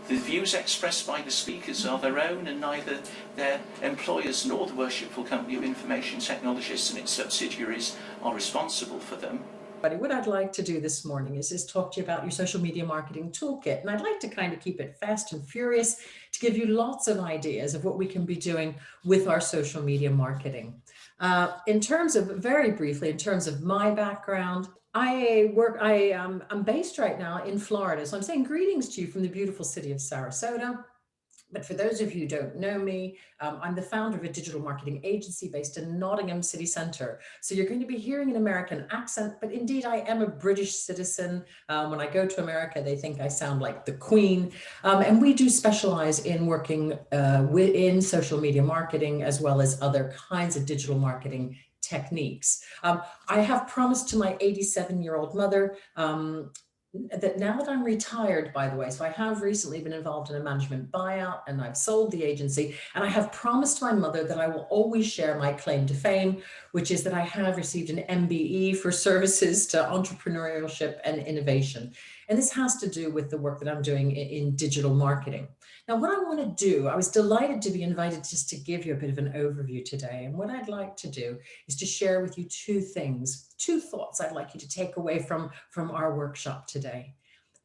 The views expressed by the speakers are their own, and neither their employers nor the Worshipful Company of Information Technologists and its subsidiaries are responsible for them. What I'd like to do this morning is talk to you about your social media marketing toolkit. And I'd like to kind of keep it fast and furious to give you lots of ideas of what we can be doing with our social media marketing. Very briefly, in terms of my background, I'm based right now in Florida. So I'm saying greetings to you from the beautiful city of Sarasota. But for those of you who don't know me, I'm the founder of a digital marketing agency based in Nottingham City Centre. So you're going to be hearing an American accent, but indeed I am a British citizen. When I go to America, they think I sound like the Queen. And we do specialize in working within social media marketing, as well as other kinds of digital marketing techniques. I have promised to my 87-year-old mother that now that I'm retired, by the way, so I have recently been involved in a management buyout and I've sold the agency, and I have promised my mother that I will always share my claim to fame, which is that I have received an MBE for services to entrepreneurship and innovation. And this has to do with the work that I'm doing in digital marketing. Now, what I want to do, I was delighted to be invited just to give you a bit of an overview today. And what I'd like to do is to share with you two thoughts I'd like you to take away from our workshop today.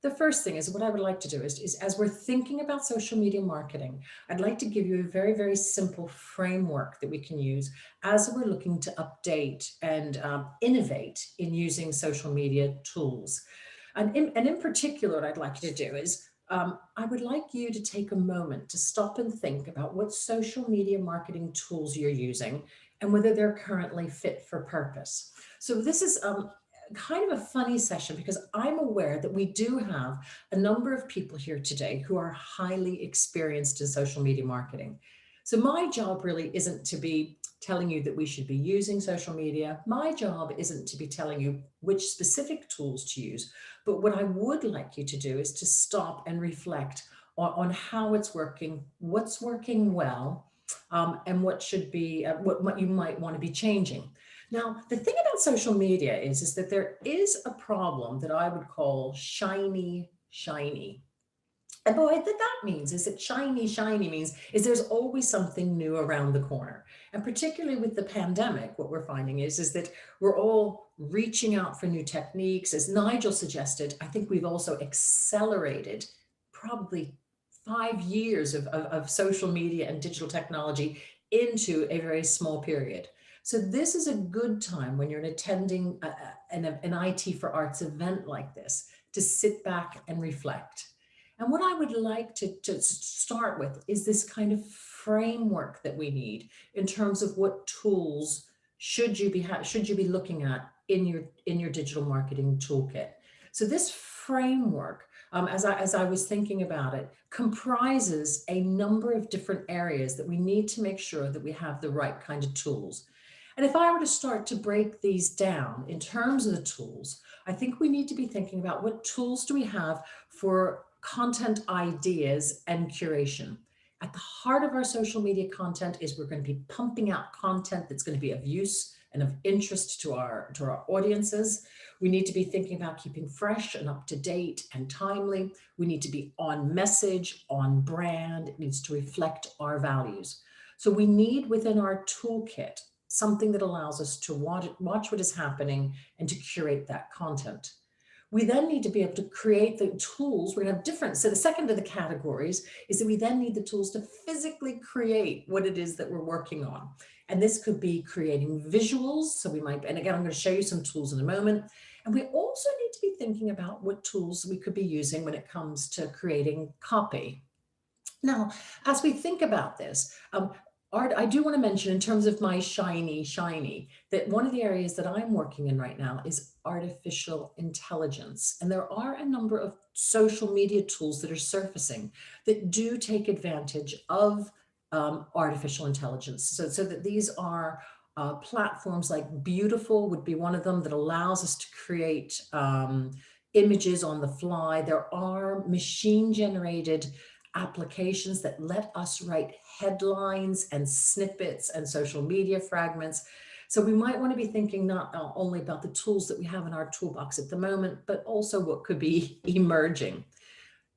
The first thing is what I would like to do is as we're thinking about social media marketing, I'd like to give you a very, very simple framework that we can use as we're looking to update and innovate in using social media tools. And in particular, what I'd like you to do is I would like you to take a moment to stop and think about what social media marketing tools you're using and whether they're currently fit for purpose. So this is kind of a funny session because I'm aware that we do have a number of people here today who are highly experienced in social media marketing. So my job really isn't to be telling you that we should be using social media. My job isn't to be telling you which specific tools to use, but what I would like you to do is to stop and reflect on how it's working, what's working well, and what should be, what you might want to be changing. Now, the thing about social media is that there is a problem that I would call shiny. And what that means is that shiny means is there's always something new around the corner. And particularly with the pandemic, what we're finding is that we're all reaching out for new techniques. As Nigel suggested, I think we've also accelerated probably 5 years of social media and digital technology into a very small period. So this is a good time when you're attending an IT for Arts event like this to sit back and reflect. And what I would like to start with is this kind of framework that we need in terms of what tools should you be looking at in your digital marketing toolkit. So this framework, as I was thinking about it, comprises a number of different areas that we need to make sure that we have the right kind of tools. And if I were to start to break these down in terms of the tools, I think we need to be thinking about what tools do we have for content ideas and curation. At the heart of our social media content is we're going to be pumping out content that's going to be of use and of interest to our audiences. We need to be thinking about keeping fresh and up to date and timely. We need to be on message, on brand. It needs to reflect our values. So we need within our toolkit something that allows us to watch what is happening and to curate that content. We then need to be able to create the tools. We're going to have different. So the second of the categories is that we then need the tools to physically create what it is that we're working on. And this could be creating visuals. So we might, and again, I'm going to show you some tools in a moment. And we also need to be thinking about what tools we could be using when it comes to creating copy. Now, as we think about this, I do want to mention in terms of my shiny, that one of the areas that I'm working in right now is artificial intelligence. And there are a number of social media tools that are surfacing that do take advantage of artificial intelligence. So that these are platforms like Beautiful would be one of them that allows us to create images on the fly. There are machine generated applications that let us write headlines and snippets and social media fragments. So we might want to be thinking not only about the tools that we have in our toolbox at the moment, but also what could be emerging.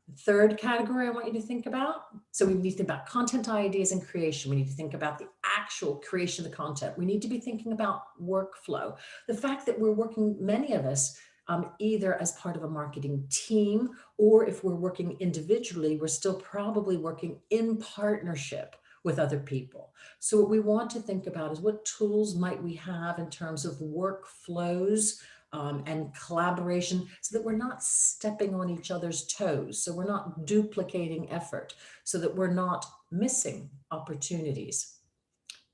The third category I want you to think about, so we need to think about content ideas and creation. We need to think about the actual creation of the content. We need to be thinking about workflow. The fact that we're working, many of us, either as part of a marketing team, or if we're working individually, we're still probably working in partnership with other people. So what we want to think about is what tools might we have in terms of workflows and collaboration, so that we're not stepping on each other's toes, so we're not duplicating effort, so that we're not missing opportunities.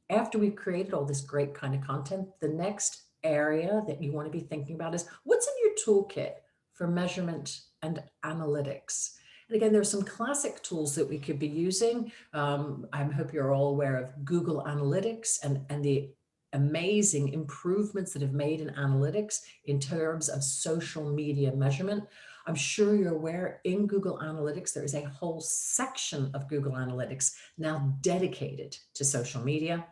After we've created all this great kind of content, the next area that you want to be thinking about is what's in your toolkit for measurement and analytics. And again, there's some classic tools that we could be using. I hope you're all aware of Google Analytics and the amazing improvements that have made in analytics in terms of social media measurement. I'm sure you're aware in Google Analytics, there is a whole section of Google Analytics now dedicated to social media.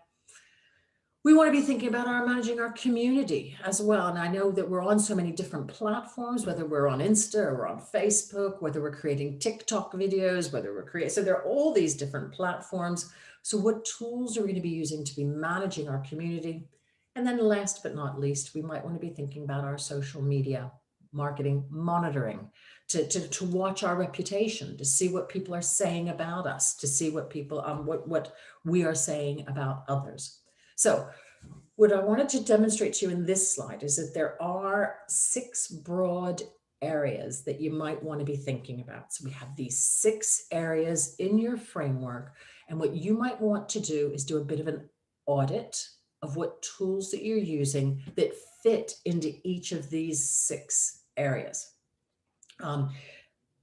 We want to be thinking about managing our community as well. And I know that we're on so many different platforms, whether we're on Insta or on Facebook, whether we're creating TikTok videos, whether we're creating, so there are all these different platforms. So what tools are we going to be using to be managing our community? And then last but not least, we might want to be thinking about our social media marketing monitoring, to watch our reputation, to see what people are saying about us, to see what people, what we are saying about others. So what I wanted to demonstrate to you in this slide is that there are 6 broad areas that you might want to be thinking about. So we have these 6 areas in your framework, and what you might want to do is do a bit of an audit of what tools that you're using that fit into each of these 6 areas.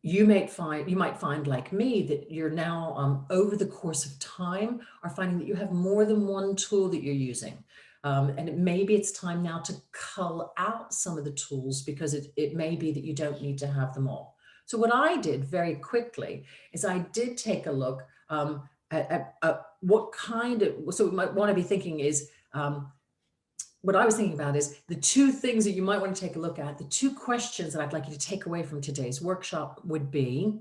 You might find, like me, that you're now over the course of time are finding that you have more than one tool that you're using. And maybe it's time now to cull out some of the tools, because it may be that you don't need to have them all. So what I did very quickly is I did take a look at what kind of, so we might want to be thinking is, what I was thinking about is the 2 things that you might want to take a look at. The 2 questions that I'd like you to take away from today's workshop would be,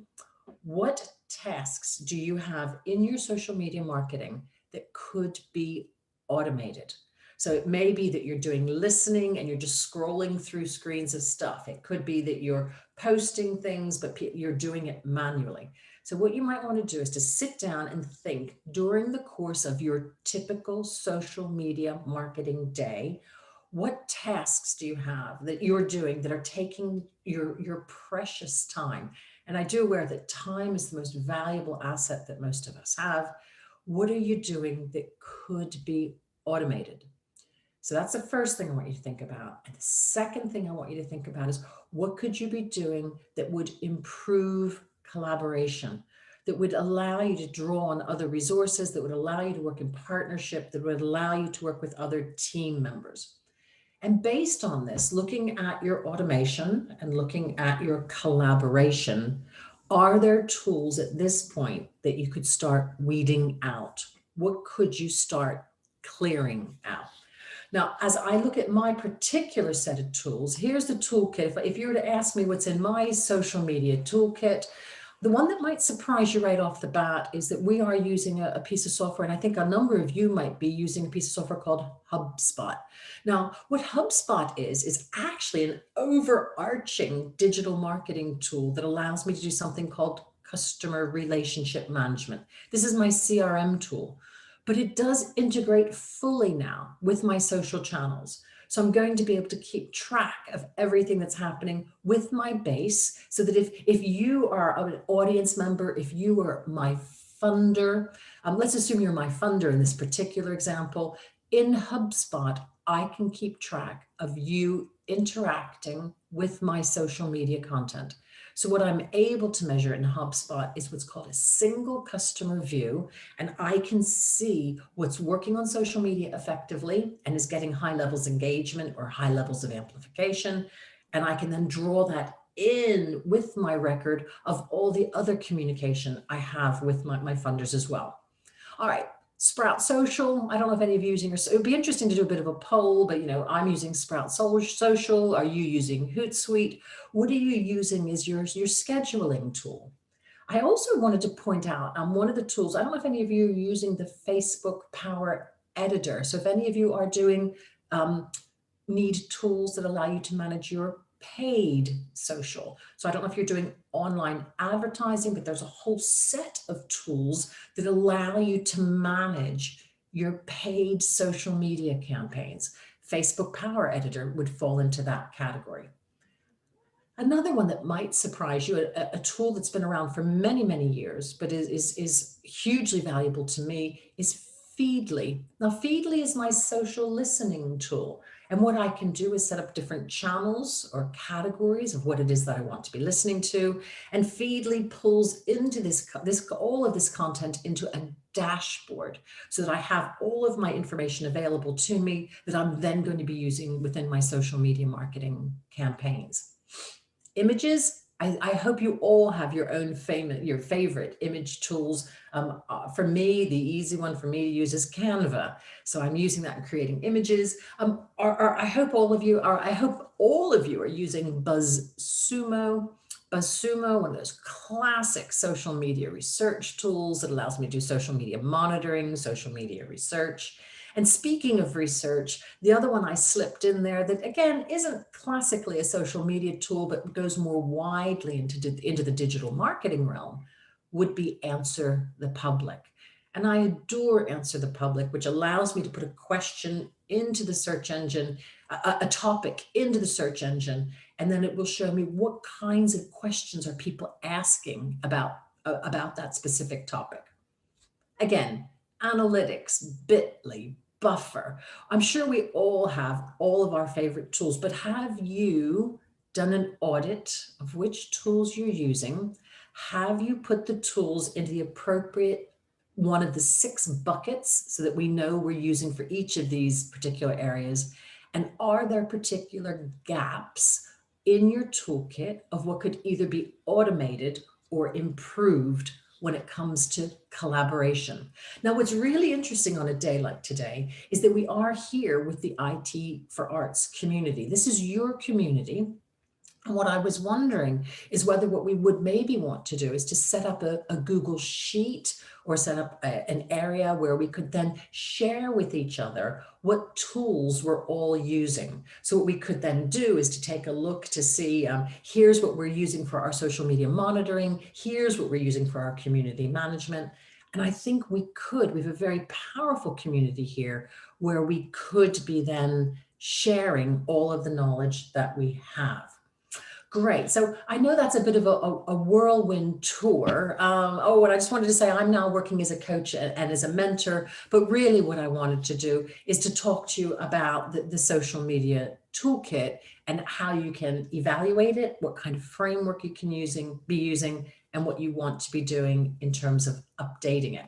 what tasks do you have in your social media marketing that could be automated? So it may be that you're doing listening and you're just scrolling through screens of stuff. It could be that you're posting things, but you're doing it manually. So what you might want to do is to sit down and think during the course of your typical social media marketing day, what tasks do you have that you're doing that are taking your precious time? And I do aware that time is the most valuable asset that most of us have. What are you doing that could be automated? So that's the first thing I want you to think about. And the second thing I want you to think about is, what could you be doing that would improve collaboration, that would allow you to draw on other resources, that would allow you to work in partnership, that would allow you to work with other team members. And based on this, looking at your automation and looking at your collaboration, are there tools at this point that you could start weeding out? What could you start clearing out? Now, as I look at my particular set of tools, here's the toolkit. If you were to ask me what's in my social media toolkit, the one that might surprise you right off the bat is that we are using a piece of software, and I think a number of you might be using a piece of software called HubSpot. Now, what HubSpot is actually an overarching digital marketing tool that allows me to do something called customer relationship management. This is my CRM tool, but it does integrate fully now with my social channels. So I'm going to be able to keep track of everything that's happening with my base, so that if you are an audience member, if you are my funder, let's assume you're my funder in this particular example, in HubSpot, I can keep track of you interacting with my social media content. So what I'm able to measure in HubSpot is what's called a single customer view, and I can see what's working on social media effectively and is getting high levels of engagement or high levels of amplification. And I can then draw that in with my record of all the other communication I have with my funders as well. All right. Sprout Social. I don't know if any of you are using, it would be interesting to do a bit of a poll, but I'm using Sprout Social. Are you using Hootsuite? What are you using as your scheduling tool? I also wanted to point out one of the tools, I don't know if any of you are using the Facebook Power Editor. So if any of you are doing, need tools that allow you to manage your paid social. So I don't know if you're doing online advertising, but there's a whole set of tools that allow you to manage your paid social media campaigns. Facebook Power Editor would fall into that category. Another one that might surprise you, a tool that's been around for many, many years, but is hugely valuable to me, is Feedly. Now, Feedly is my social listening tool. And what I can do is set up different channels or categories of what it is that I want to be listening to. And Feedly pulls into all of this content into a dashboard so that I have all of my information available to me that I'm then going to be using within my social media marketing campaigns. Images, I hope you all have your own your favorite image tools. For me, the easy one for me to use is Canva. So I'm using that in creating images. I hope all of you are using BuzzSumo. BuzzSumo, one of those classic social media research tools that allows me to do social media monitoring, social media research. And speaking of research, the other one I slipped in there that again isn't classically a social media tool, but goes more widely into the digital marketing realm would be Answer the Public. And I adore Answer the Public, which allows me to put a question into the search engine, a topic into the search engine, and then it will show me what kinds of questions are people asking about that specific topic. Again, analytics, Bitly, Buffer. I'm sure we all have all of our favorite tools, but have you done an audit of which tools you're using? Have you put the tools into the appropriate one of the 6 buckets so that we know we're using for each of these particular areas? And are there particular gaps in your toolkit of what could either be automated or improved when it comes to collaboration? Now, what's really interesting on a day like today is that we are here with the IT for Arts community. This is your community. And what I was wondering is whether what we would maybe want to do is to set up a Google Sheet or set up an area where we could then share with each other what tools we're all using. So what we could then do is to take a look to see, here's what we're using for our social media monitoring, here's what we're using for our community management. And I think we have a very powerful community here where we could be then sharing all of the knowledge that we have. Great. So I know that's a bit of a whirlwind tour. And I just wanted to say I'm now working as a coach and as a mentor, but really what I wanted to do is to talk to you about the social media toolkit and how you can evaluate it, what kind of framework you can be using, and what you want to be doing in terms of updating it.